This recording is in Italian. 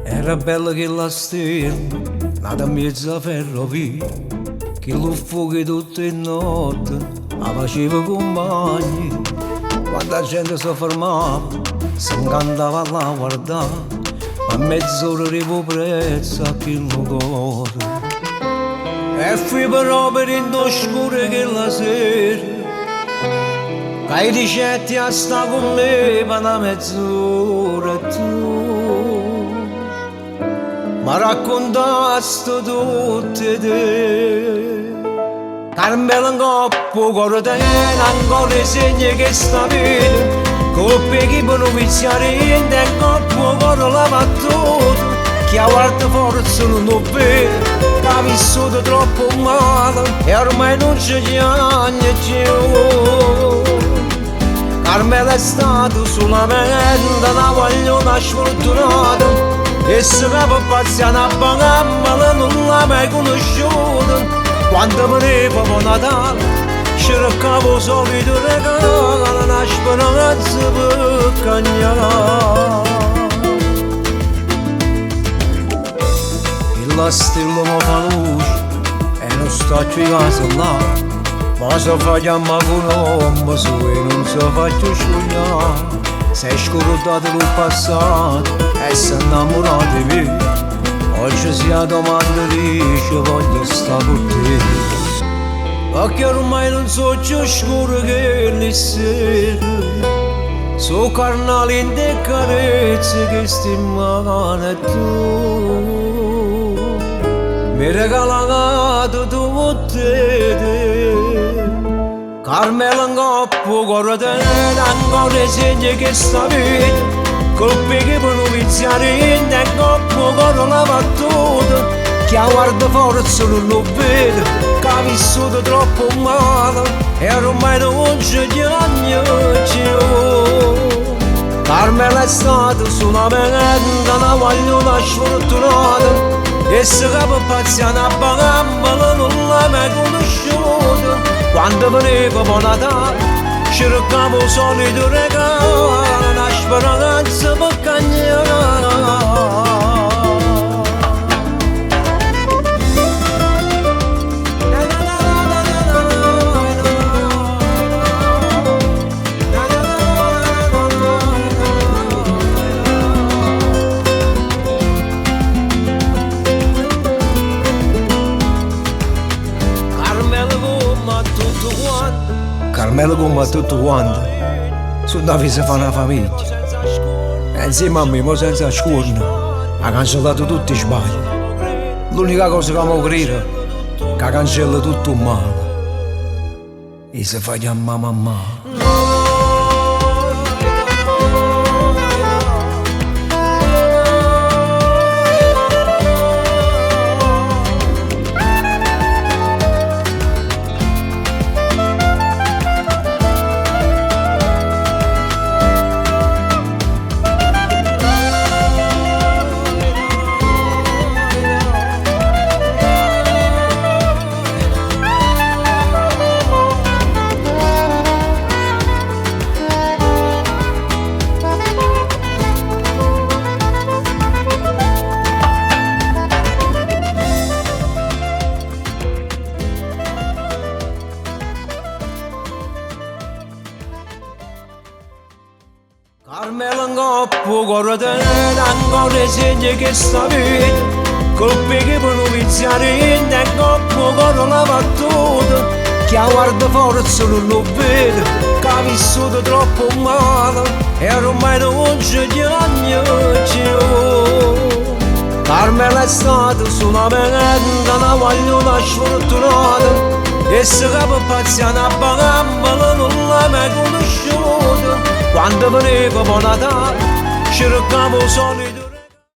Era bella che la stella, nata in mezzo a ferrovia, che lo fuoco tutte le notti, la faceva compagni. Quando la gente si fermava, si incantava a guardare, a mezz'ora arrivo prezzo a chi lo cuore. E fui però per in oscuro che la sera, che hai ricetti a sta con me per una mezz'ora tu. Ma raccontaste tutte te, Carmela in coppo, cuore te, ancora i segni che sta vita, coppie che non viziare niente, in coppo, cuore la battuta, che a guarda forza non lo vede, che ha vissuto troppo male e ormai non ci piagne più. Carmela è stata solamente una guagliona sfortunata, e se capo paziente a Bagamma non l'ha mai conosciuta. Quando veniva per Natale cercavo solito regalo, una speranza per cagnare. E la stella mi fa luce e non sto più a casa là, ma se facciamo con l'uomo su e non si faccio scogliare. Sei scordato il passato e sei innamorato di me, oggi si domanda dice voglio stare con te. Perché ormai non so più scuro che le sere, so carnali in te carezze che stimano e tu mi regalato tutte. Carmela in coppo, cuore te, ancora i segni che sta vita, colpi che non viziare niente, in coppo, cuore la battuta, che a guarda forza non lo vede, che ha vissuto troppo male e ormai non ci piagne più. Carmela è stata solamente una guagliona sfortunata, e se capo paziente a Bagamma non l'ha mai conosciuta. Quando veniva per Natale cercavo solito regalo, una speranza per cagnare. Carmela come tutto quanto, su Davide si fa una famiglia, e insieme a me, ma senza scorna, ha cancellato tutti i sbagli. L'unica cosa che mi crede è che cancella tutto il male e si fa chiamare mamma. Carmela in coppo, cuore te, ancora i segni che sta vita, colpi che non viziare niente, in coppo, cuore la battuta, che a guarda forza non lo vede, che ha vissuto troppo male e ormai non ci piagne più. Carmela è stata solamente una guagliona sfortunata, e se capo paziente a Bagamma non l'ha mai conosciuta. Quando veniva per Natale cercavo solito